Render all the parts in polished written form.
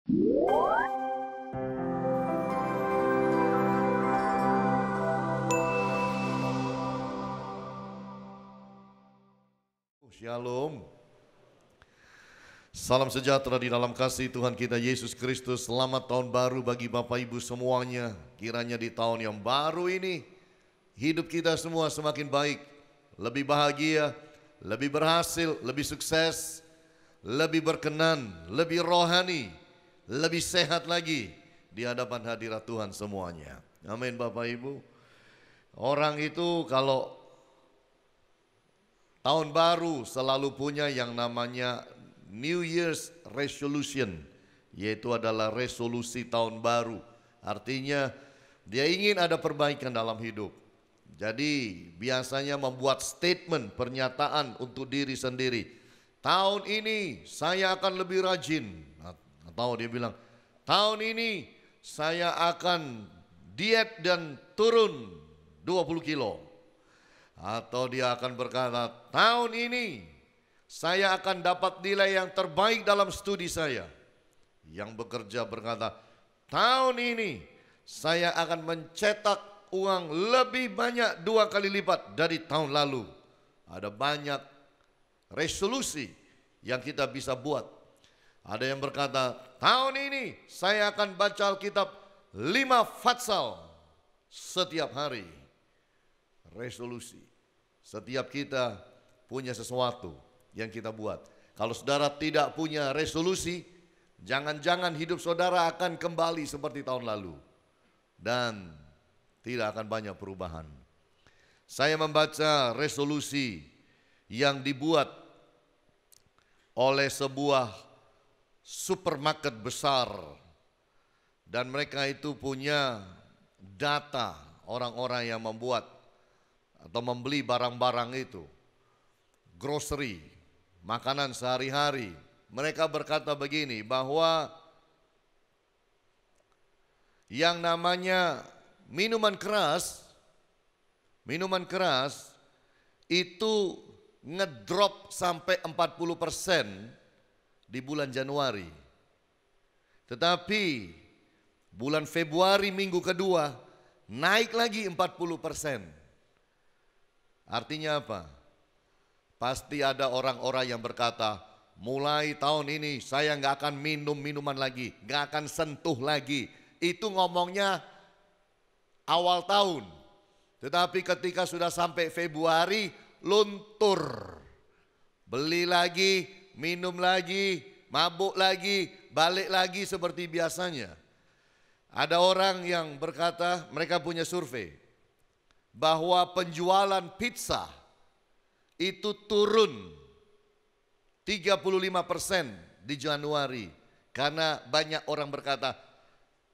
Shalom. Salam sejahtera di dalam kasih Tuhan kita Yesus Kristus. Selamat tahun baru bagi Bapak Ibu semuanya. Kiranya di tahun yang baru ini hidup kita semua semakin baik, lebih bahagia, lebih berhasil, lebih sukses, lebih berkenan, lebih rohani, lebih sehat lagi di hadapan hadirat Tuhan semuanya. Amin Bapak Ibu. Orang itu kalau tahun baru selalu punya yang namanya New Year's Resolution, yaitu adalah resolusi tahun baru. Artinya dia ingin ada perbaikan dalam hidup. Jadi biasanya membuat statement, pernyataan untuk diri sendiri. Tahun ini saya akan lebih rajin. Atau dia bilang, tahun ini saya akan diet dan turun 20 kilo. Atau dia akan berkata, tahun ini saya akan dapat nilai yang terbaik dalam studi saya. Yang bekerja berkata, tahun ini saya akan mencetak uang lebih banyak 2 kali lipat dari tahun lalu. Ada banyak resolusi yang kita bisa buat. Ada yang berkata, tahun ini saya akan baca Alkitab 5 fatsal setiap hari. Resolusi. Setiap kita punya sesuatu yang kita buat. Kalau saudara tidak punya resolusi, jangan-jangan hidup saudara akan kembali seperti tahun lalu. Dan tidak akan banyak perubahan. Saya membaca resolusi yang dibuat oleh sebuah supermarket besar. Dan mereka itu punya data orang-orang yang membuat atau membeli barang-barang itu. Grocery, makanan sehari-hari. Mereka berkata begini, bahwa yang namanya minuman keras itu ngedrop sampai 40% di bulan Januari. Tetapi bulan Februari minggu kedua naik lagi 40%. Artinya apa? Pasti ada orang-orang yang berkata, mulai tahun ini saya nggak akan minum minuman lagi, nggak akan sentuh lagi. Itu ngomongnya awal tahun. Tetapi ketika sudah sampai Februari, luntur. Beli lagi, minum lagi, mabuk lagi, balik lagi seperti biasanya. Ada orang yang berkata, mereka punya survei, bahwa penjualan pizza itu turun 35% di Januari. Karena banyak orang berkata,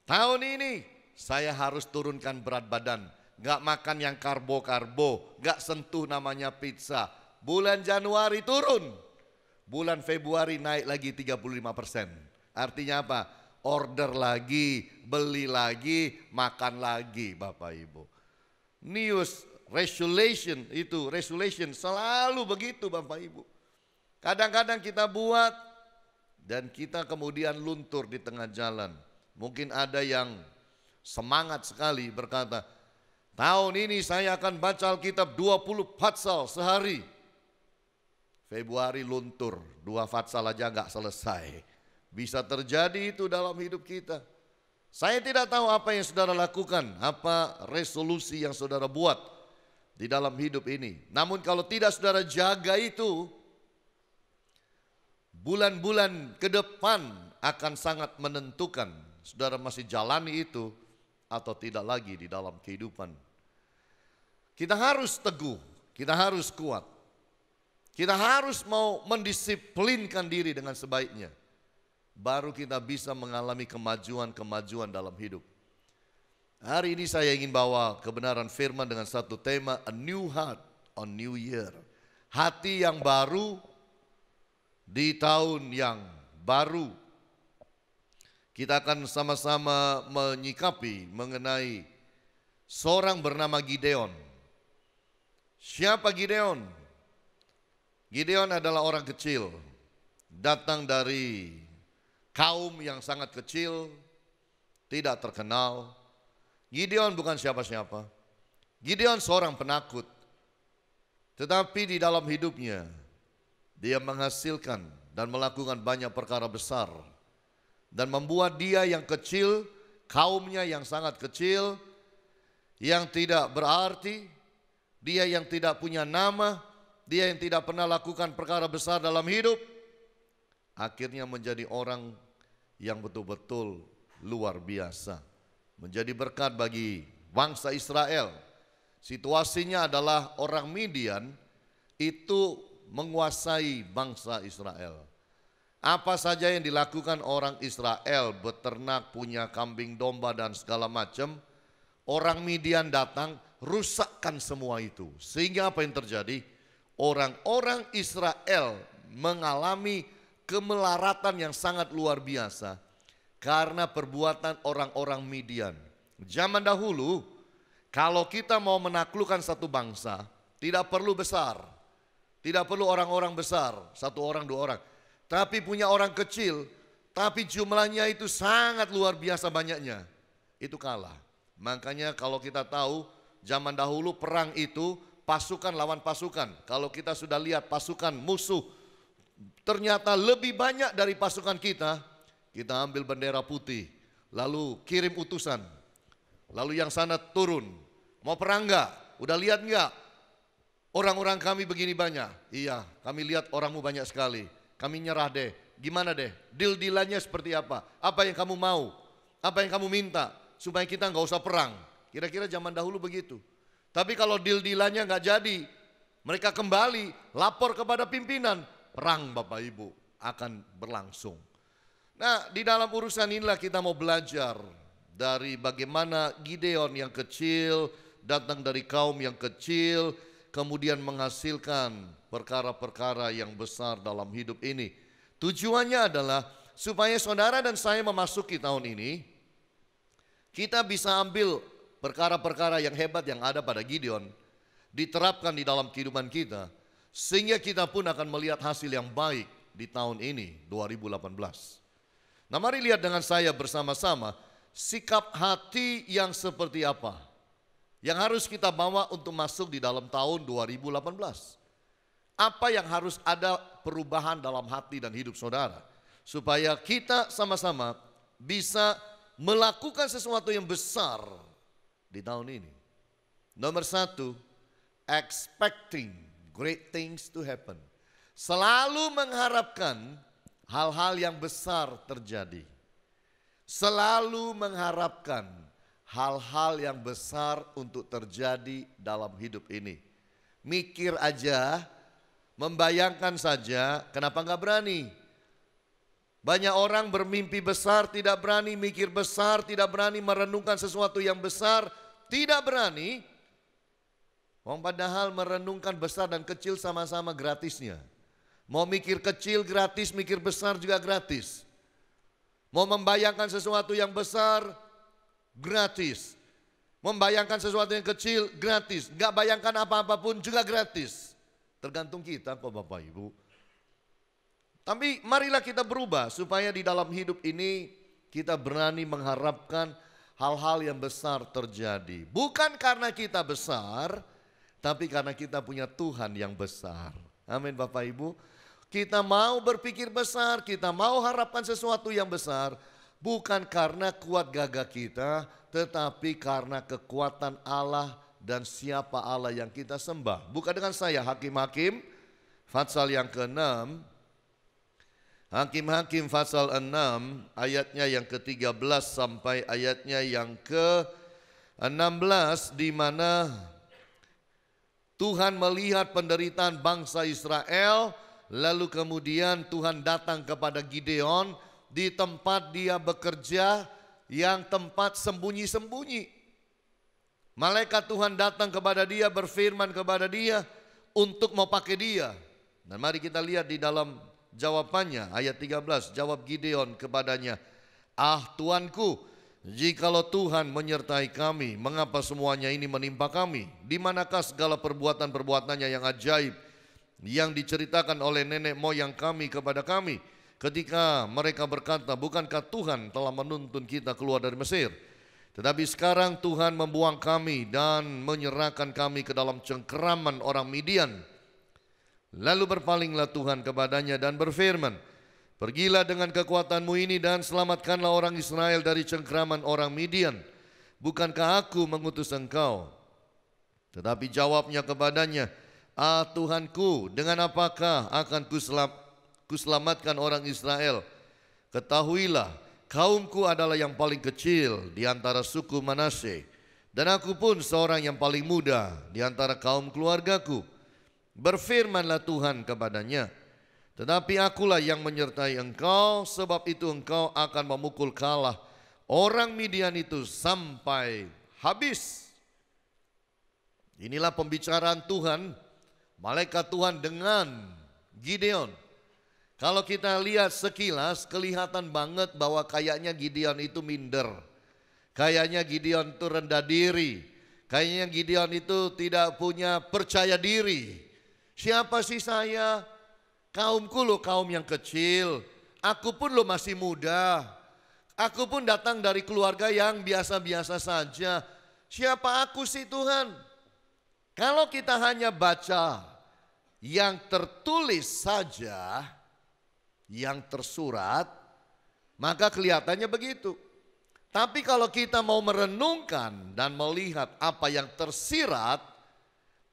tahun ini saya harus turunkan berat badan. Gak makan yang karbo-karbo, gak sentuh namanya pizza. Bulan Januari turun, bulan Februari naik lagi 35%. Artinya apa? Order lagi, beli lagi, makan lagi Bapak Ibu. News resolution itu, resolution selalu begitu Bapak Ibu. Kadang-kadang kita buat dan kita kemudian luntur di tengah jalan. Mungkin ada yang semangat sekali berkata, tahun ini saya akan baca Alkitab 20 fatsal sehari. Februari luntur, 2 fatsal aja gak selesai. Bisa terjadi itu dalam hidup kita. Saya tidak tahu apa yang saudara lakukan, apa resolusi yang saudara buat di dalam hidup ini. Namun kalau tidak saudara jaga itu, bulan-bulan ke depan akan sangat menentukan saudara masih jalani itu atau tidak lagi di dalam kehidupan. Kita harus teguh, kita harus kuat. Kita harus mau mendisiplinkan diri dengan sebaiknya. Baru kita bisa mengalami kemajuan-kemajuan dalam hidup. Hari ini saya ingin bawa kebenaran firman dengan satu tema, a new heart on new year. Hati yang baru di tahun yang baru. Kita akan sama-sama menyikapi mengenai seorang bernama Gideon. Siapa Gideon? Gideon adalah orang kecil, datang dari kaum yang sangat kecil, tidak terkenal. Gideon bukan siapa-siapa. Gideon seorang penakut. Tetapi di dalam hidupnya, dia menghasilkan dan melakukan banyak perkara besar. Dan membuat dia yang kecil, kaumnya yang sangat kecil, yang tidak berarti, dia yang tidak punya nama, dia yang tidak pernah lakukan perkara besar dalam hidup, akhirnya menjadi orang yang betul-betul luar biasa. Menjadi berkat bagi bangsa Israel. Situasinya adalah orang Midian itu menguasai bangsa Israel. Apa saja yang dilakukan orang Israel, beternak, punya kambing domba dan segala macam, orang Midian datang, rusakkan semua itu. Sehingga apa yang terjadi? Orang-orang Israel mengalami kemelaratan yang sangat luar biasa karena perbuatan orang-orang Midian. Zaman dahulu, kalau kita mau menaklukkan satu bangsa, tidak perlu besar, tidak perlu orang-orang besar, satu orang, dua orang. Tapi punya orang kecil, tapi jumlahnya itu sangat luar biasa banyaknya, itu kalah. Makanya kalau kita tahu zaman dahulu perang itu pasukan lawan pasukan. Kalau kita sudah lihat pasukan musuh ternyata lebih banyak dari pasukan kita ambil bendera putih, lalu kirim utusan. Lalu yang sana turun, mau perang enggak? Udah lihat enggak? Orang-orang kami begini banyak. Iya, kami lihat orangmu banyak sekali. Kami nyerah deh. Gimana deh? Deal-dealannya seperti apa? Apa yang kamu mau? Apa yang kamu minta? Supaya kita nggak usah perang. Kira-kira zaman dahulu begitu. Tapi kalau deal-dealannya nggak jadi, mereka kembali lapor kepada pimpinan. Perang Bapak Ibu akan berlangsung. Nah, di dalam urusan inilah kita mau belajar dari bagaimana Gideon yang kecil datang dari kaum yang kecil, kemudian menghasilkan perkara-perkara yang besar dalam hidup ini. Tujuannya adalah supaya saudara dan saya memasuki tahun ini, kita bisa ambil perkara-perkara yang hebat yang ada pada Gideon, diterapkan di dalam kehidupan kita, sehingga kita pun akan melihat hasil yang baik di tahun ini, 2018. Nah, mari lihat dengan saya bersama-sama, sikap hati yang seperti apa yang harus kita bawa untuk masuk di dalam tahun 2018. Apa yang harus ada perubahan dalam hati dan hidup saudara, supaya kita sama-sama bisa melakukan sesuatu yang besar di tahun ini. Nomor satu, expecting great things to happen. Selalu mengharapkan hal-hal yang besar terjadi. Selalu mengharapkan hal-hal yang besar untuk terjadi dalam hidup ini. Mikir aja, membayangkan saja, kenapa nggak berani? Banyak orang bermimpi besar, tidak berani mikir besar, tidak berani merenungkan sesuatu yang besar, tidak berani. Padahal merenungkan besar dan kecil sama-sama gratisnya. Mau mikir kecil gratis, mikir besar juga gratis. Mau membayangkan sesuatu yang besar, gratis. Membayangkan sesuatu yang kecil, gratis. Nggak bayangkan apa-apa pun juga gratis. Tergantung kita kok Bapak Ibu. Tapi marilah kita berubah supaya di dalam hidup ini kita berani mengharapkan hal-hal yang besar terjadi. Bukan karena kita besar, tapi karena kita punya Tuhan yang besar. Amin Bapak Ibu. Kita mau berpikir besar, kita mau harapkan sesuatu yang besar. Bukan karena kuat gagah kita, tetapi karena kekuatan Allah dan siapa Allah yang kita sembah. Bukan dengan saya, Hakim-Hakim pasal yang ke-6. Hakim-Hakim pasal 6 ayatnya yang ke-13 sampai ayatnya yang ke-16, di mana Tuhan melihat penderitaan bangsa Israel, lalu kemudian Tuhan datang kepada Gideon di tempat dia bekerja yang tempat sembunyi-sembunyi. Malaikat Tuhan datang kepada dia, berfirman kepada dia untuk mau pakai dia. Dan mari kita lihat di dalam jawabannya, ayat 13, jawab Gideon kepadanya, "Ah Tuanku, jikalau Tuhan menyertai kami, mengapa semuanya ini menimpa kami? Di manakah segala perbuatan-perbuatannya yang ajaib yang diceritakan oleh nenek moyang kami kepada kami? ketika mereka berkata, bukankah Tuhan telah menuntun kita keluar dari Mesir? Tetapi sekarang Tuhan membuang kami dan menyerahkan kami ke dalam cengkeraman orang Midian. Lalu berpalinglah Tuhan kepadanya dan berfirman, pergilah dengan kekuatanmu ini dan selamatkanlah orang Israel dari cengkeraman orang Midian. Bukankah aku mengutus engkau? Tetapi jawabnya kepadanya, Tuhanku, dengan apakah akan kuselamatkan orang Israel? Ketahuilah, kaumku adalah yang paling kecil di antara suku Manasye, dan aku pun seorang yang paling muda di antara kaum keluargaku. Berfirmanlah Tuhan kepadanya, tetapi akulah yang menyertai engkau, sebab itu engkau akan memukul kalah orang Midian itu sampai habis. Inilah pembicaraan Tuhan, malaikat Tuhan dengan Gideon. Kalau kita lihat sekilas, kelihatan banget bahwa kayaknya Gideon itu minder. Kayaknya Gideon itu rendah diri. Kayaknya Gideon itu tidak punya percaya diri. Siapa sih saya? Kaumku loh kaum yang kecil. Aku pun loh masih muda. Aku pun datang dari keluarga yang biasa-biasa saja. Siapa aku sih Tuhan? Kalau kita hanya baca yang tertulis saja, yang tersurat, maka kelihatannya begitu. Tapi kalau kita mau merenungkan dan melihat apa yang tersirat,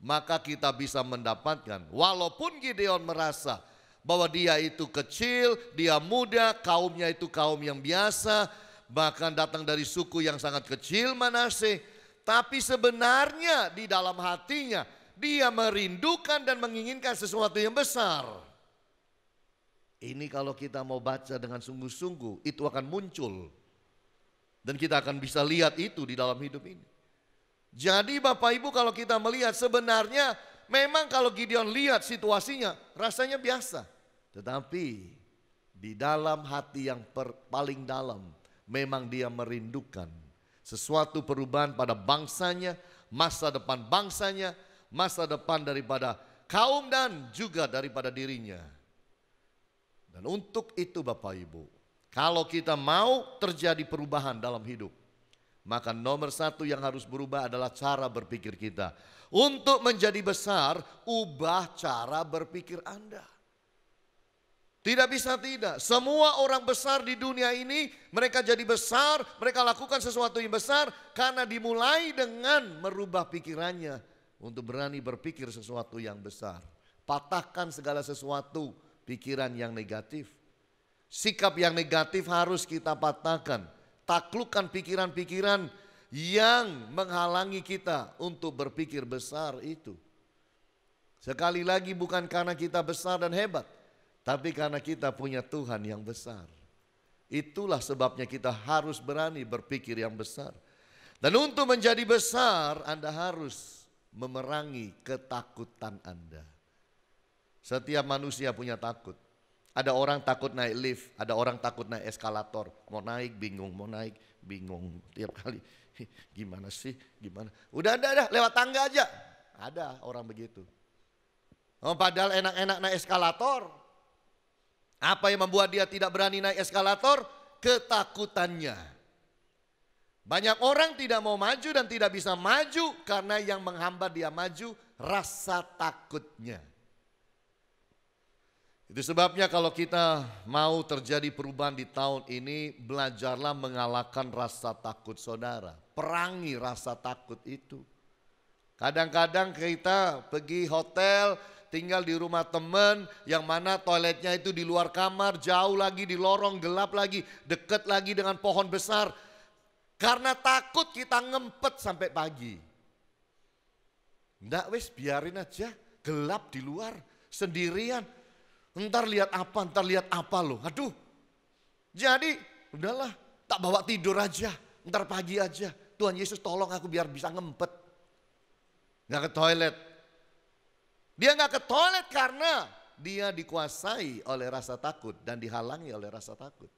maka kita bisa mendapatkan, walaupun Gideon merasa bahwa dia itu kecil, dia muda, kaumnya itu kaum yang biasa, bahkan datang dari suku yang sangat kecil Manasye, tapi sebenarnya di dalam hatinya dia merindukan dan menginginkan sesuatu yang besar. Ini kalau kita mau baca dengan sungguh-sungguh, itu akan muncul. Dan kita akan bisa lihat itu di dalam hidup ini. Jadi Bapak Ibu, kalau kita melihat sebenarnya memang kalau Gideon lihat situasinya rasanya biasa. Tetapi di dalam hati yang paling dalam memang dia merindukan sesuatu perubahan pada bangsanya, masa depan bangsanya, masa depan daripada kaum dan juga daripada dirinya. Dan untuk itu Bapak Ibu, kalau kita mau terjadi perubahan dalam hidup, maka nomor satu yang harus berubah adalah cara berpikir kita. Untuk menjadi besar, ubah cara berpikir Anda. Tidak bisa tidak. Semua orang besar di dunia ini, mereka jadi besar, mereka lakukan sesuatu yang besar karena dimulai dengan merubah pikirannya untuk berani berpikir sesuatu yang besar. Patahkan segala sesuatu pikiran yang negatif. Sikap yang negatif harus kita patahkan. Taklukkan pikiran-pikiran yang menghalangi kita untuk berpikir besar itu. Sekali lagi bukan karena kita besar dan hebat, tapi karena kita punya Tuhan yang besar. Itulah sebabnya kita harus berani berpikir yang besar. Dan untuk menjadi besar Anda harus memerangi ketakutan Anda. Setiap manusia punya takut. Ada orang takut naik lift, ada orang takut naik eskalator. Mau naik bingung, mau naik bingung. Tiap kali, gimana sih, gimana. Udah lewat tangga aja. Ada orang begitu. Oh, padahal enak-enak naik eskalator. Apa yang membuat dia tidak berani naik eskalator? Ketakutannya. Banyak orang tidak mau maju dan tidak bisa maju karena yang menghambat dia maju rasa takutnya. Itu sebabnya kalau kita mau terjadi perubahan di tahun ini, belajarlah mengalahkan rasa takut saudara. Perangi rasa takut itu. Kadang-kadang kita pergi hotel, tinggal di rumah teman yang mana toiletnya itu di luar kamar, jauh lagi di lorong, gelap lagi, dekat lagi dengan pohon besar. Karena takut kita ngempet sampai pagi. Enggak wes biarin aja, gelap di luar, sendirian. Ntar lihat apa loh, aduh. Jadi udahlah, tak bawa tidur aja, ntar pagi aja. Tuhan Yesus tolong aku biar bisa ngempet. Gak ke toilet. Dia gak ke toilet karena dia dikuasai oleh rasa takut dan dihalangi oleh rasa takut.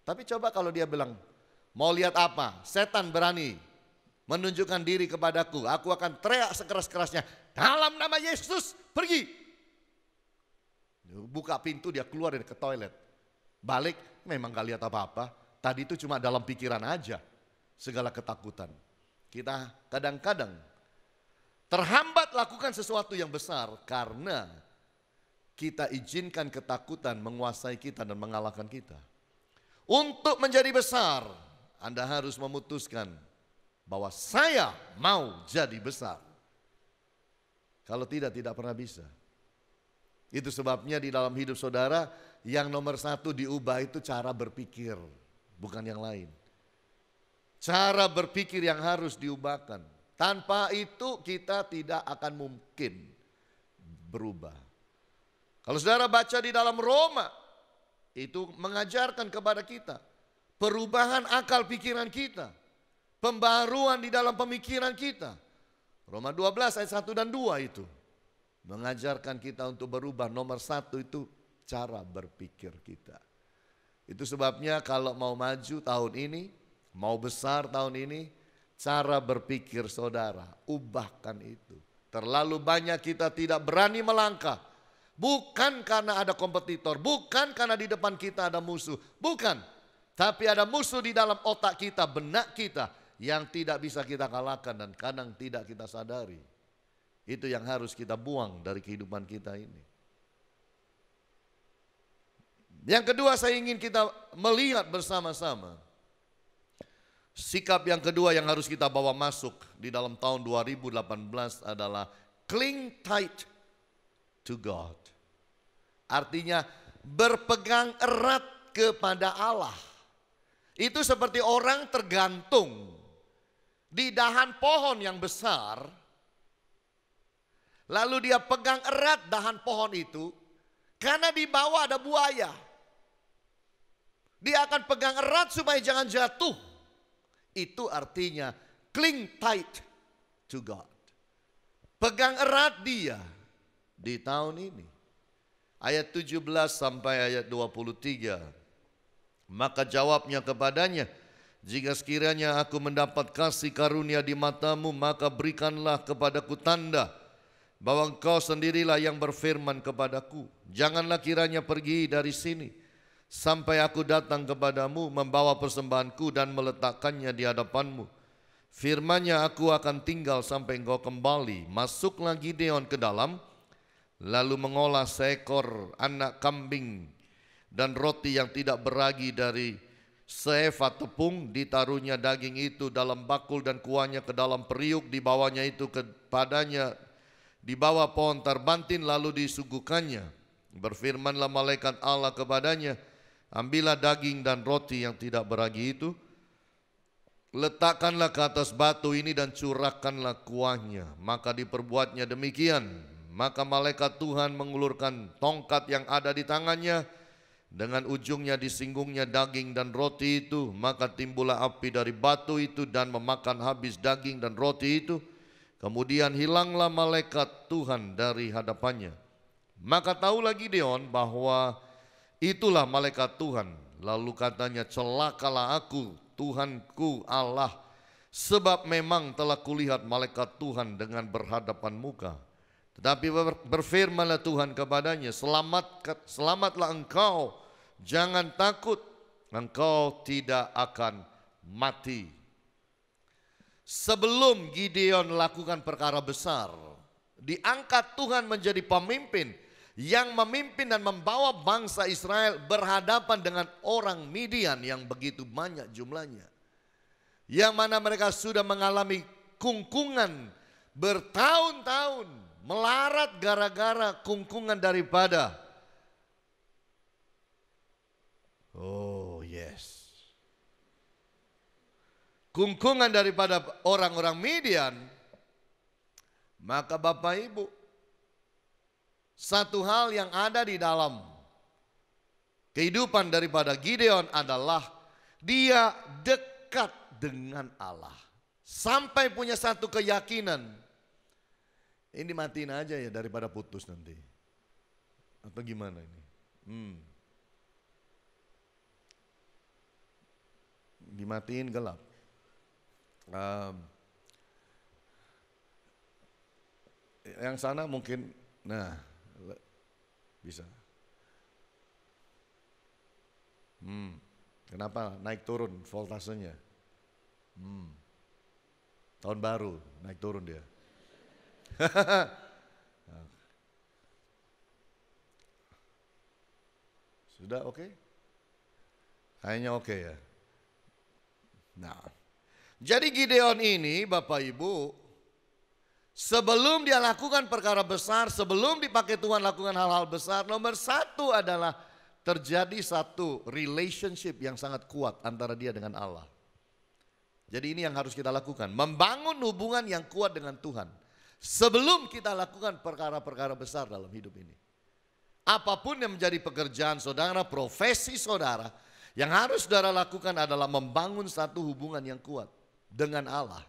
Tapi coba kalau dia bilang, mau lihat apa? Setan berani menunjukkan diri kepadaku. Aku akan teriak sekeras-kerasnya, dalam nama Yesus pergi. Buka pintu dia keluar dari ke toilet. Balik memang gak lihat apa-apa. Tadi itu cuma dalam pikiran aja. Segala ketakutan. Kita kadang-kadang terhambat lakukan sesuatu yang besar karena kita izinkan ketakutan menguasai kita dan mengalahkan kita. Untuk menjadi besar, Anda harus memutuskan bahwa saya mau jadi besar. Kalau tidak pernah bisa. Itu sebabnya di dalam hidup saudara yang nomor satu diubah itu cara berpikir, bukan yang lain. Cara berpikir yang harus diubahkan. Tanpa itu kita tidak akan mungkin berubah. Kalau saudara baca di dalam Roma, itu mengajarkan kepada kita perubahan akal pikiran kita, pembaruan di dalam pemikiran kita. Roma 12 ayat 1 dan 2 itu mengajarkan kita untuk berubah. Nomor satu itu cara berpikir kita. Itu sebabnya kalau mau maju tahun ini, mau besar tahun ini, cara berpikir saudara, ubahkan itu. Terlalu banyak kita tidak berani melangkah. Bukan karena ada kompetitor, bukan karena di depan kita ada musuh, bukan. Tapi ada musuh di dalam otak kita, benak kita yang tidak bisa kita kalahkan dan kadang tidak kita sadari. Itu yang harus kita buang dari kehidupan kita ini. Yang kedua saya ingin kita melihat bersama-sama. Sikap yang kedua yang harus kita bawa masuk di dalam tahun 2018 adalah cling tight to God. Artinya berpegang erat kepada Allah. Itu seperti orang tergantung di dahan pohon yang besar. Lalu dia pegang erat dahan pohon itu karena di bawah ada buaya. Dia akan pegang erat supaya jangan jatuh. Itu artinya cling tight to God. Pegang erat dia di tahun ini. Ayat 17 sampai ayat 23. Maka jawabnya kepadanya, jika sekiranya aku mendapat kasih karunia di matamu, maka berikanlah kepadaku tanda bahwa engkau sendirilah yang berfirman kepadaku. Janganlah kiranya pergi dari sini sampai aku datang kepadamu membawa persembahanku dan meletakkannya di hadapanmu. Firman-Nya, aku akan tinggal sampai engkau kembali. Masuklah Gideon ke dalam, lalu mengolah seekor anak kambing dan roti yang tidak beragi dari seefa tepung. Ditaruhnya daging itu dalam bakul dan kuahnya ke dalam periuk. Dibawanya itu kepadanya di bawah pohon tarbantin, lalu disuguhkannya. Berfirmanlah malaikat Allah kepadanya, ambillah daging dan roti yang tidak beragi itu, letakkanlah ke atas batu ini dan curahkanlah kuahnya. Maka diperbuatnya demikian. Maka malaikat Tuhan mengulurkan tongkat yang ada di tangannya, dengan ujungnya disinggungnya daging dan roti itu. Maka timbullah api dari batu itu dan memakan habis daging dan roti itu. Kemudian hilanglah malaikat Tuhan dari hadapannya. Maka tahulah Gideon bahwa itulah malaikat Tuhan. Lalu katanya, celakalah aku, Tuhanku Allah, sebab memang telah kulihat malaikat Tuhan dengan berhadapan muka. Tetapi berfirmanlah Tuhan kepadanya, selamatlah engkau, jangan takut, engkau tidak akan mati. Sebelum Gideon melakukan perkara besar, diangkat Tuhan menjadi pemimpin yang memimpin dan membawa bangsa Israel berhadapan dengan orang Midian yang begitu banyak jumlahnya. Yang mana mereka sudah mengalami kungkungan bertahun-tahun, melarat gara-gara kungkungan daripada kungkungan daripada orang-orang Midian. Maka Bapak Ibu, satu hal yang ada di dalam kehidupan daripada Gideon adalah dia dekat dengan Allah. Sampai punya satu keyakinan, ini matiin aja ya daripada putus nanti. Atau gimana ini? Dimatiin gelap. Yang sana mungkin, nah bisa. Kenapa naik turun voltasenya? Tahun baru naik turun dia. Sudah oke? Kayaknya oke ya. Nah, jadi Gideon ini Bapak Ibu, sebelum dia lakukan perkara besar, sebelum dipakai Tuhan lakukan hal-hal besar, nomor satu adalah terjadi satu relationship yang sangat kuat antara dia dengan Allah. Jadi ini yang harus kita lakukan, membangun hubungan yang kuat dengan Tuhan. Sebelum kita lakukan perkara-perkara besar dalam hidup ini. Apapun yang menjadi pekerjaan saudara, profesi saudara, yang harus saudara lakukan adalah membangun satu hubungan yang kuat dengan Allah.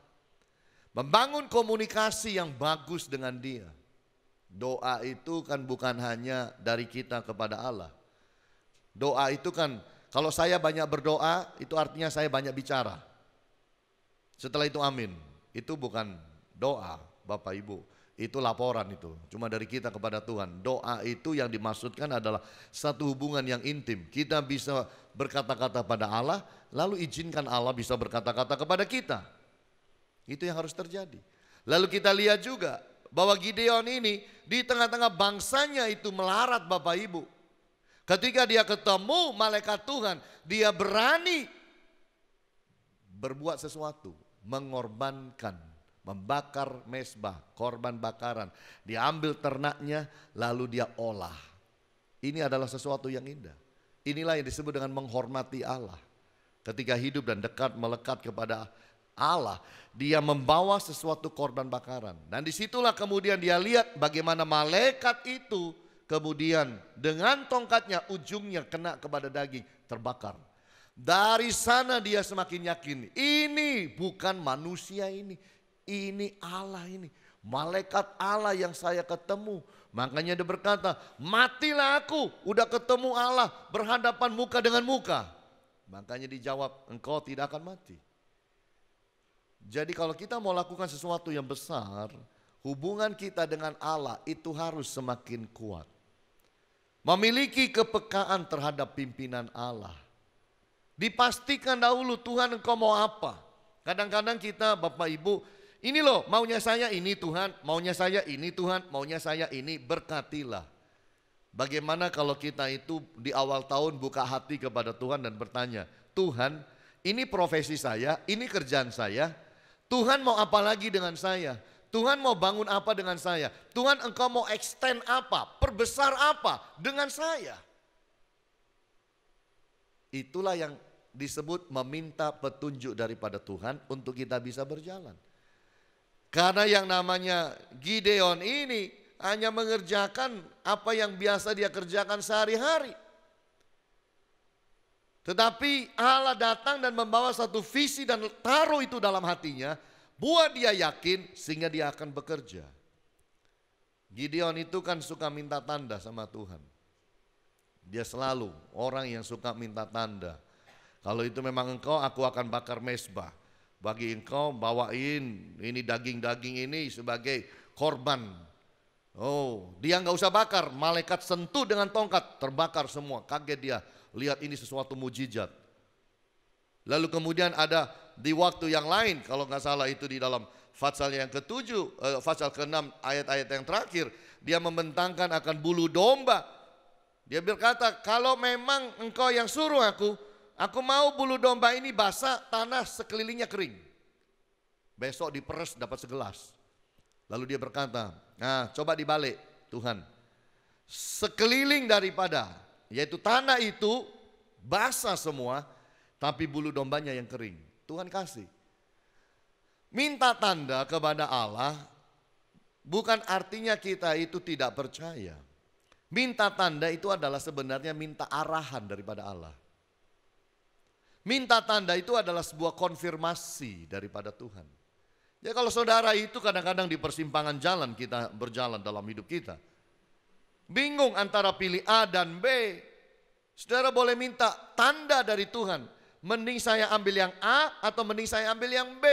Membangun komunikasi yang bagus dengan Dia. Doa itu kan bukan hanya dari kita kepada Allah. Doa itu kan, kalau saya banyak berdoa, itu artinya saya banyak bicara. Setelah itu amin. Itu bukan doa, Bapak Ibu. Itu laporan itu, cuma dari kita kepada Tuhan. Doa itu yang dimaksudkan adalah satu hubungan yang intim. Kita bisa berkata-kata pada Allah, lalu izinkan Allah bisa berkata-kata kepada kita. Itu yang harus terjadi. Lalu kita lihat juga bahwa Gideon ini di tengah-tengah bangsanya itu melarat Bapak Ibu. Ketika dia ketemu malaikat Tuhan, dia berani berbuat sesuatu, mengorbankan. Membakar mezbah, korban bakaran. Dia ambil ternaknya lalu dia olah. Ini adalah sesuatu yang indah. Inilah yang disebut dengan menghormati Allah. Ketika hidup dan dekat melekat kepada Allah, dia membawa sesuatu korban bakaran. Dan disitulah kemudian dia lihat bagaimana malaikat itu kemudian dengan tongkatnya ujungnya kena kepada daging terbakar. Dari sana dia semakin yakin, ini bukan manusia ini Allah ini, malaikat Allah yang saya ketemu. Makanya dia berkata, matilah aku, udah ketemu Allah, berhadapan muka dengan muka. Makanya dijawab, engkau tidak akan mati. Jadi kalau kita mau lakukan sesuatu yang besar, hubungan kita dengan Allah itu harus semakin kuat. Memiliki kepekaan terhadap pimpinan Allah. Dipastikan dahulu Tuhan engkau mau apa. Kadang-kadang kita Bapak Ibu, ini loh maunya saya ini Tuhan, maunya saya ini Tuhan, maunya saya ini, berkatilah. Bagaimana kalau kita itu di awal tahun buka hati kepada Tuhan dan bertanya, Tuhan ini profesi saya, ini kerjaan saya, Tuhan mau apa lagi dengan saya? Tuhan mau bangun apa dengan saya? Tuhan engkau mau extend apa, perbesar apa dengan saya? Itulah yang disebut meminta petunjuk daripada Tuhan untuk kita bisa berjalan. Karena yang namanya Gideon ini hanya mengerjakan apa yang biasa dia kerjakan sehari-hari. Tetapi Allah datang dan membawa satu visi dan taruh itu dalam hatinya, buat dia yakin sehingga dia akan bekerja. Gideon itu kan suka minta tanda sama Tuhan. Dia selalu orang yang suka minta tanda. Kalau itu memang engkau, aku akan bakar mezbah. Bagi engkau bawain ini daging-daging ini sebagai korban. Oh, dia nggak usah bakar, malaikat sentuh dengan tongkat, terbakar semua. Kaget dia, lihat ini sesuatu mujizat. Lalu kemudian ada di waktu yang lain, kalau nggak salah itu di dalam Fatsal yang ke-7, Fatsal ke-6 ayat-ayat yang terakhir, dia membentangkan akan bulu domba. Dia berkata, kalau memang engkau yang suruh aku mau bulu domba ini basah, tanah sekelilingnya kering. Besok diperes dapat segelas. Lalu dia berkata, nah coba dibalik Tuhan. Sekeliling daripada, yaitu tanah itu basah semua, tapi bulu dombanya yang kering. Tuhan kasih. Minta tanda kepada Allah bukan artinya kita itu tidak percaya. Minta tanda itu adalah sebenarnya minta arahan daripada Allah. Minta tanda itu adalah sebuah konfirmasi daripada Tuhan. Ya kalau saudara itu kadang-kadang di persimpangan jalan kita berjalan dalam hidup kita. Bingung antara pilih A dan B. Saudara boleh minta tanda dari Tuhan. Mending saya ambil yang A atau mending saya ambil yang B.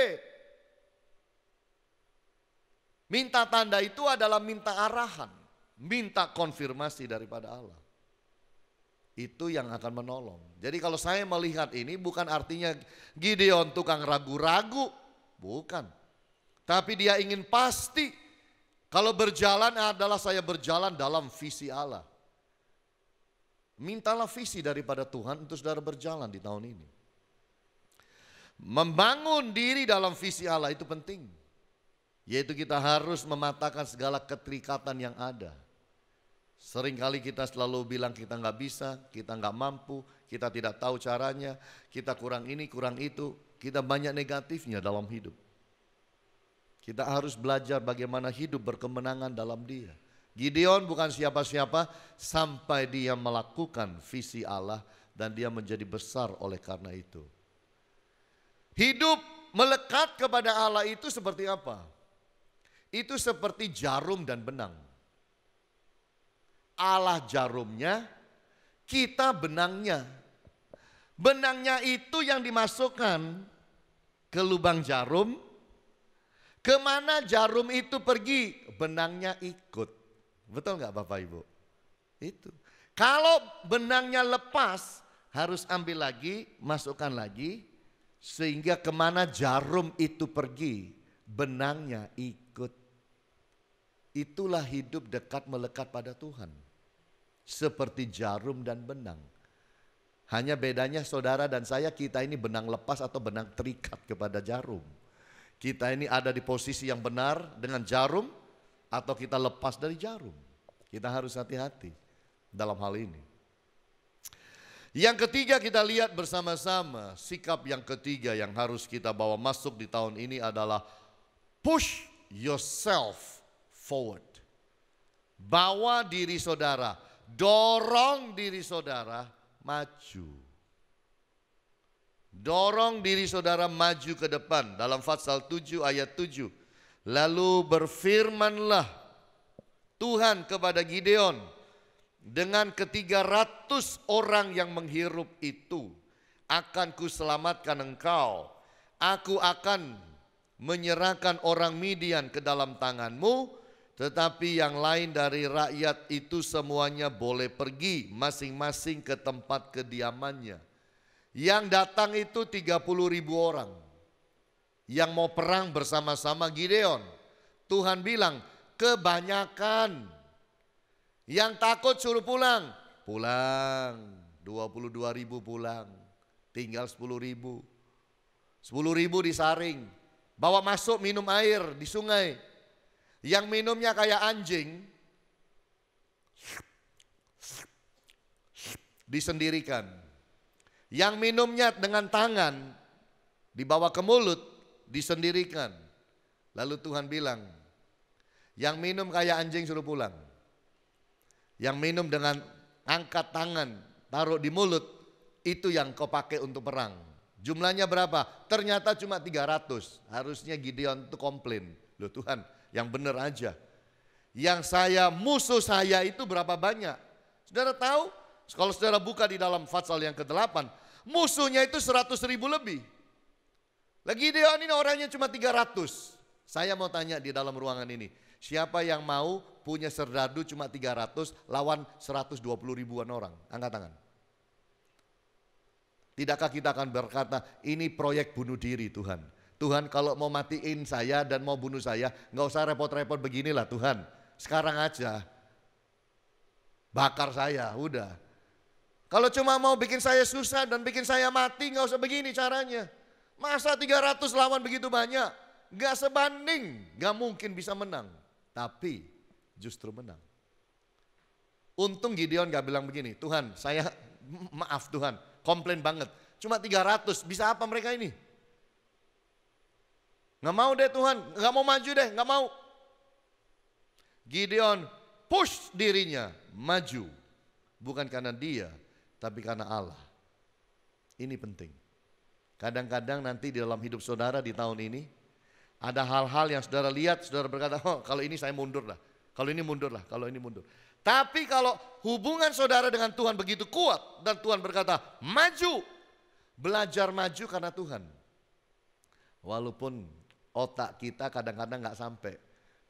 Minta tanda itu adalah minta arahan. Minta konfirmasi daripada Allah. Itu yang akan menolong. Jadi kalau saya melihat ini bukan artinya Gideon tukang ragu-ragu. Bukan. Tapi dia ingin pasti. Kalau berjalan adalah saya berjalan dalam visi Allah. Mintalah visi daripada Tuhan untuk saudara berjalan di tahun ini. Membangun diri dalam visi Allah itu penting. Yaitu kita harus mematahkan segala keterikatan yang ada. Seringkali kita selalu bilang kita nggak bisa, kita nggak mampu, kita tidak tahu caranya, kita kurang ini, kurang itu. Kita banyak negatifnya dalam hidup. Kita harus belajar bagaimana hidup berkemenangan dalam Dia. Gideon bukan siapa-siapa sampai dia melakukan visi Allah dan dia menjadi besar oleh karena itu. Hidup melekat kepada Allah itu seperti apa? Itu seperti jarum dan benang. Allah jarumnya, kita benangnya. Benangnya itu yang dimasukkan ke lubang jarum. Kemana jarum itu pergi, benangnya ikut. Betul nggak Bapak Ibu? Itu. Kalau benangnya lepas, harus ambil lagi, masukkan lagi. Sehingga kemana jarum itu pergi, benangnya ikut. Itulah hidup dekat melekat pada Tuhan. Seperti jarum dan benang. Hanya bedanya saudara dan saya, kita ini benang lepas atau benang terikat kepada jarum. Kita ini ada di posisi yang benar dengan jarum atau kita lepas dari jarum. Kita harus hati-hati dalam hal ini. Yang ketiga kita lihat bersama-sama, sikap yang ketiga yang harus kita bawa masuk di tahun ini adalah push yourself forward. Bawa diri saudara, dorong diri saudara maju. Dorong diri saudara maju ke depan. Dalam Fatsal 7 ayat 7. Lalu berfirmanlah Tuhan kepada Gideon, dengan ke-300 orang yang menghirup itu akan kuselamatkan engkau. Aku akan menyerahkan orang Midian ke dalam tanganmu. Tetapi yang lain dari rakyat itu semuanya boleh pergi masing-masing ke tempat kediamannya. Yang datang itu 30.000 orang. Yang mau perang bersama-sama Gideon. Tuhan bilang kebanyakan. Yang takut suruh pulang. Pulang. 22.000 pulang. Tinggal 10.000. 10.000 disaring. Bawa masuk minum air di sungai. Yang minumnya kayak anjing, disendirikan. Yang minumnya dengan tangan, dibawa ke mulut, disendirikan. Lalu Tuhan bilang, yang minum kayak anjing suruh pulang. Yang minum dengan angkat tangan, taruh di mulut, itu yang kau pakai untuk perang. Jumlahnya berapa? Ternyata cuma 300. Harusnya Gideon itu komplain. Loh Tuhan, yang benar aja. Yang musuh saya itu berapa banyak? Saudara tahu? Kalau saudara buka di dalam Fatsal yang ke-8, musuhnya itu 100.000 lebih. Lagi Gideon ini orangnya cuma 300. Saya mau tanya di dalam ruangan ini, siapa yang mau punya serdadu cuma 300 lawan 120 ribuan orang? Angkat tangan. Tidakkah kita akan berkata, ini proyek bunuh diri Tuhan. Tuhan kalau mau matiin saya dan mau bunuh saya, nggak usah repot-repot beginilah Tuhan. Sekarang aja, bakar saya, udah. Kalau cuma mau bikin saya susah dan bikin saya mati, nggak usah begini caranya. Masa 300 lawan begitu banyak? Nggak sebanding, nggak mungkin bisa menang. Tapi justru menang. Untung Gideon nggak bilang begini, Tuhan saya maaf Tuhan, komplain banget. Cuma 300, bisa apa mereka ini? Nggak mau deh Tuhan, nggak mau maju deh, nggak mau. Gideon push dirinya maju. Bukan karena dia, tapi karena Allah. Ini penting. Kadang-kadang nanti di dalam hidup saudara di tahun ini, ada hal-hal yang saudara lihat, saudara berkata, oh kalau ini saya mundur lah. Kalau ini mundur lah, kalau ini mundur. Tapi kalau hubungan saudara dengan Tuhan begitu kuat, dan Tuhan berkata, maju. Belajar maju karena Tuhan. Walaupun otak kita kadang-kadang gak sampai.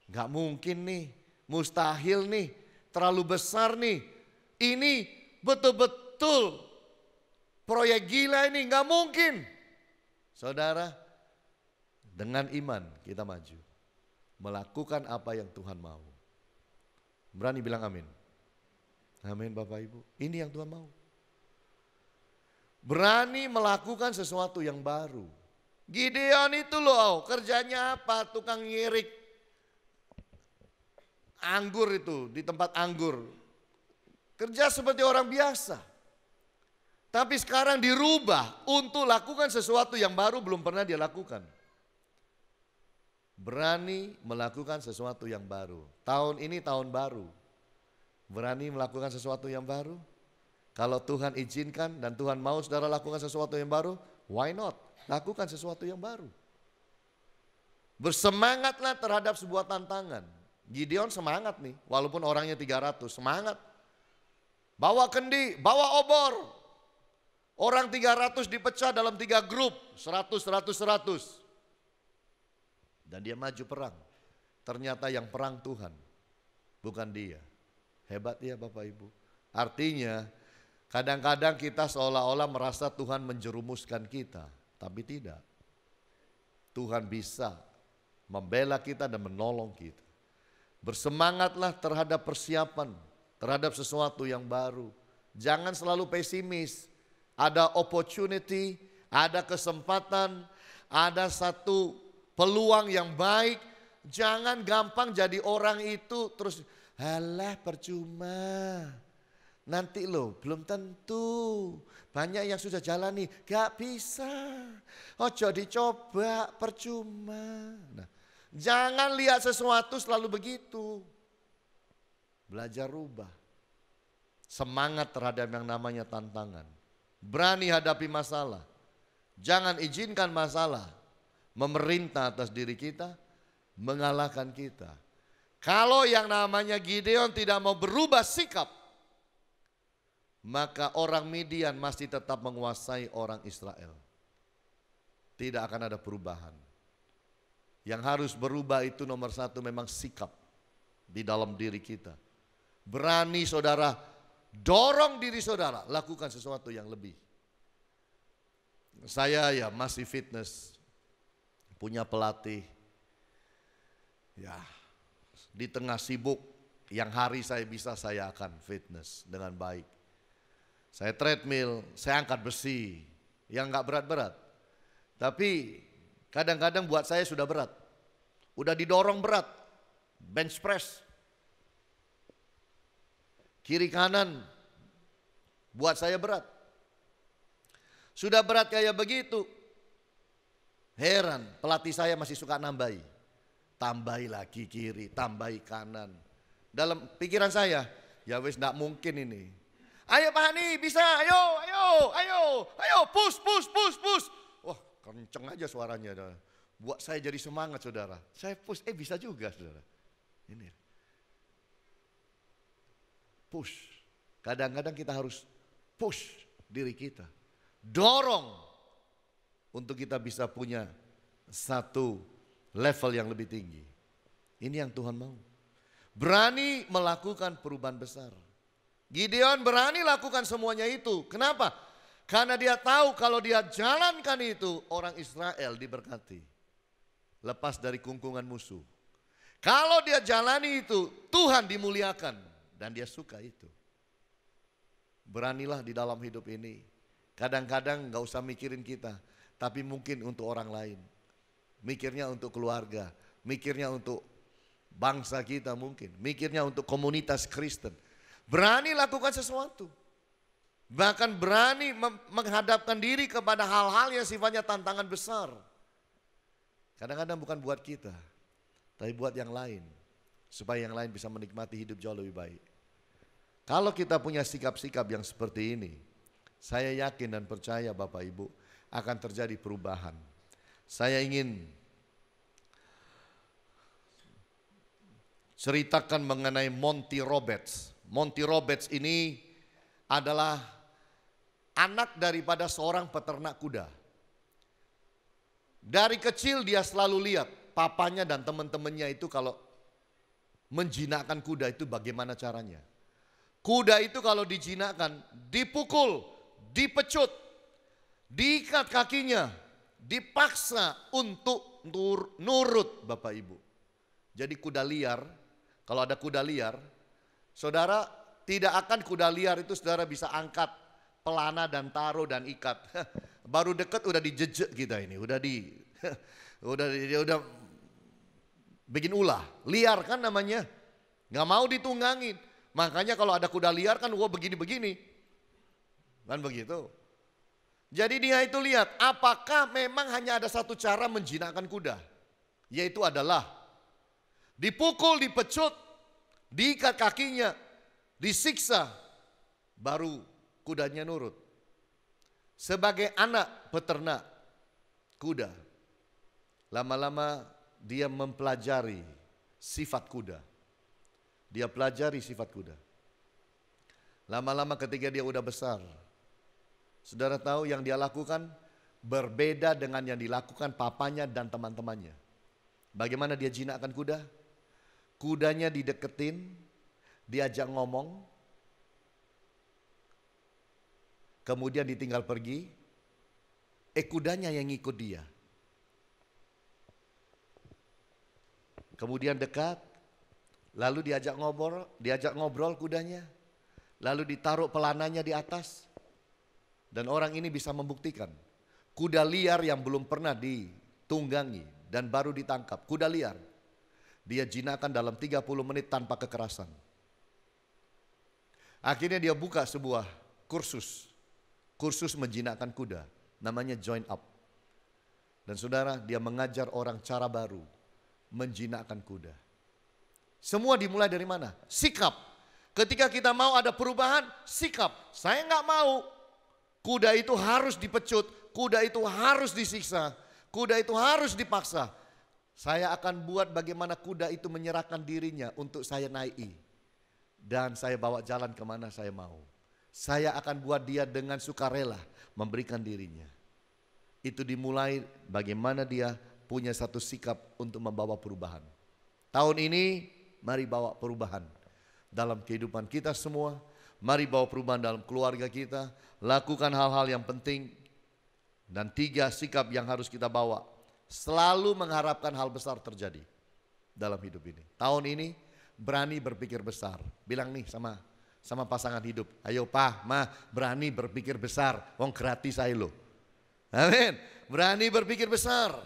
Gak mungkin nih, mustahil nih, terlalu besar nih. Ini betul-betul betul proyek gila ini, nggak mungkin. Saudara, dengan iman kita maju. Melakukan apa yang Tuhan mau. Berani bilang amin. Amin Bapak Ibu. Ini yang Tuhan mau. Berani melakukan sesuatu yang baru. Gideon itu loh kerjanya apa? Tukang ngirik anggur itu di tempat anggur. Kerja seperti orang biasa. Tapi sekarang dirubah untuk lakukan sesuatu yang baru belum pernah dia lakukan. Berani melakukan sesuatu yang baru. Tahun ini tahun baru. Berani melakukan sesuatu yang baru. Kalau Tuhan izinkan dan Tuhan mau saudara lakukan sesuatu yang baru, why not? Lakukan sesuatu yang baru. Bersemangatlah terhadap sebuah tantangan. Gideon semangat nih, walaupun orangnya 300, semangat. Bawa kendi, bawa obor. Orang 300 dipecah dalam 3 grup, 100, 100, 100. Dan dia maju perang. Ternyata yang perang Tuhan, bukan dia. Hebat ya Bapak Ibu. Artinya kadang-kadang kita seolah-olah merasa Tuhan menjerumuskan kita. Tapi tidak. Tuhan bisa membela kita dan menolong kita. Bersemangatlah terhadap persiapan, terhadap sesuatu yang baru. Jangan selalu pesimis. Ada opportunity, ada kesempatan, ada satu peluang yang baik. Jangan gampang jadi orang itu terus, alah percuma. Nanti loh belum tentu. Banyak yang sudah jalani, gak bisa. Ojo dicoba, percuma. Nah, jangan lihat sesuatu selalu begitu. Belajar rubah. Semangat terhadap yang namanya tantangan. Berani hadapi masalah. Jangan izinkan masalah memerintah atas diri kita, mengalahkan kita. Kalau yang namanya Gideon tidak mau berubah sikap, maka orang Midian masih tetap menguasai orang Israel. Tidak akan ada perubahan. Yang harus berubah itu nomor satu memang sikap di dalam diri kita. Berani saudara, dorong diri saudara, lakukan sesuatu yang lebih. Saya ya masih fitness, punya pelatih. Ya, di tengah sibuk, yang hari saya bisa saya akan fitness dengan baik. Saya treadmill, saya angkat besi yang gak berat-berat. Tapi kadang-kadang buat saya sudah berat. Udah didorong berat, bench press. Kiri kanan buat saya berat. Sudah berat kayak begitu. Heran, pelatih saya masih suka nambahi. Tambahi lagi kiri, tambahi kanan. Dalam pikiran saya, ya wis gak mungkin ini. Ayo Pak Hani, bisa, ayo, push. Wah kenceng aja suaranya. Buat saya jadi semangat saudara. Saya push, bisa juga saudara. Ini. Push. Kadang-kadang kita harus push diri kita. Dorong. Untuk kita bisa punya satu level yang lebih tinggi. Ini yang Tuhan mau. Berani melakukan perubahan besar. Gideon berani lakukan semuanya itu. Kenapa? Karena dia tahu kalau dia jalankan itu, orang Israel diberkati. Lepas dari kungkungan musuh. Kalau dia jalani itu, Tuhan dimuliakan. Dan dia suka itu. Beranilah di dalam hidup ini. Kadang-kadang gak usah mikirin kita. Tapi mungkin untuk orang lain. Mikirnya untuk keluarga. Mikirnya untuk bangsa kita mungkin. Mikirnya untuk komunitas Kristen. Berani lakukan sesuatu. Bahkan berani menghadapkan diri kepada hal-hal yang sifatnya tantangan besar. Kadang-kadang bukan buat kita, tapi buat yang lain. Supaya yang lain bisa menikmati hidup jauh lebih baik. Kalau kita punya sikap-sikap yang seperti ini, saya yakin dan percaya Bapak Ibu akan terjadi perubahan. Saya ingin ceritakan mengenai Monty Roberts. Monty Roberts ini adalah anak daripada seorang peternak kuda. Dari kecil dia selalu lihat papanya dan teman-temannya itu kalau menjinakkan kuda itu bagaimana caranya. Kuda itu kalau dijinakkan, dipukul, dipecut, diikat kakinya, dipaksa untuk nurut Bapak Ibu. Jadi kuda liar, kalau ada kuda liar, saudara tidak akan kuda liar itu saudara bisa angkat pelana dan taruh dan ikat. Baru deket udah dijejek kita ini, udah bikin ulah. Liar kan namanya, nggak mau ditunggangin. Makanya kalau ada kuda liar kan begini-begini. Kan begitu. Jadi dia itu lihat apakah memang hanya ada satu cara menjinakkan kuda. Yaitu adalah dipukul, dipecut, diikat kakinya, disiksa, baru kudanya nurut. Sebagai anak peternak kuda, lama-lama dia mempelajari sifat kuda. Dia pelajari sifat kuda. Lama-lama ketika dia udah besar, saudara tahu yang dia lakukan berbeda dengan yang dilakukan papanya dan teman-temannya. Bagaimana dia jinakkan kuda? Kudanya dideketin, diajak ngomong, kemudian ditinggal pergi, kudanya yang ngikut dia. Kemudian dekat, lalu diajak ngobrol kudanya, lalu ditaruh pelananya di atas. Dan orang ini bisa membuktikan, kuda liar yang belum pernah ditunggangi dan baru ditangkap, kuda liar, dia jinakkan dalam 30 menit tanpa kekerasan. Akhirnya dia buka sebuah kursus menjinakkan kuda, namanya Join Up. Dan saudara, dia mengajar orang cara baru menjinakkan kuda. Semua dimulai dari mana? Sikap. Ketika kita mau ada perubahan, sikap. Saya nggak mau. Kuda itu harus dipecut, kuda itu harus disiksa, kuda itu harus dipaksa. Saya akan buat bagaimana kuda itu menyerahkan dirinya untuk saya naiki. Dan saya bawa jalan kemana saya mau. Saya akan buat dia dengan sukarela memberikan dirinya. Itu dimulai bagaimana dia punya satu sikap untuk membawa perubahan. Tahun ini mari bawa perubahan dalam kehidupan kita semua. Mari bawa perubahan dalam keluarga kita. Lakukan hal-hal yang penting. Dan 3 sikap yang harus kita bawa. Selalu mengharapkan hal besar terjadi dalam hidup ini. Tahun ini berani berpikir besar. Bilang nih sama pasangan hidup. Ayo Pak, Ma, berani berpikir besar. Wong gratis aja lo. Amin. Berani berpikir besar.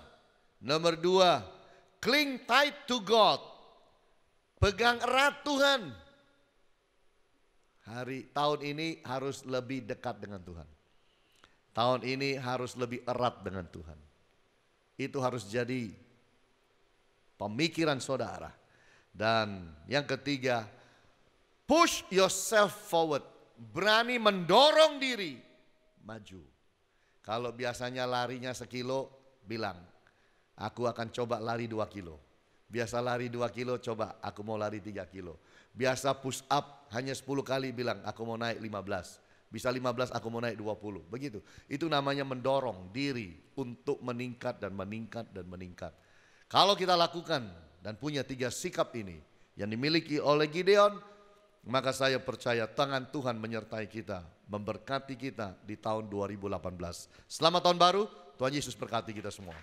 Nomor 2, cling tight to God. Pegang erat Tuhan. Tahun ini harus lebih dekat dengan Tuhan. Tahun ini harus lebih erat dengan Tuhan. Itu harus jadi pemikiran saudara. Dan yang ketiga, push yourself forward. Berani mendorong diri maju. Kalau biasanya larinya 1 kilo, bilang, aku akan coba lari 2 kilo. Biasa lari 2 kilo, coba aku mau lari 3 kilo. Biasa push up hanya 10 kali, bilang aku mau naik 15. Bisa 15, aku mau naik 20. Begitu. Itu namanya mendorong diri untuk meningkat dan meningkat dan meningkat. Kalau kita lakukan dan punya 3 sikap ini yang dimiliki oleh Gideon, maka saya percaya tangan Tuhan menyertai kita, memberkati kita di tahun 2018. Selamat tahun baru, Tuhan Yesus berkati kita semua.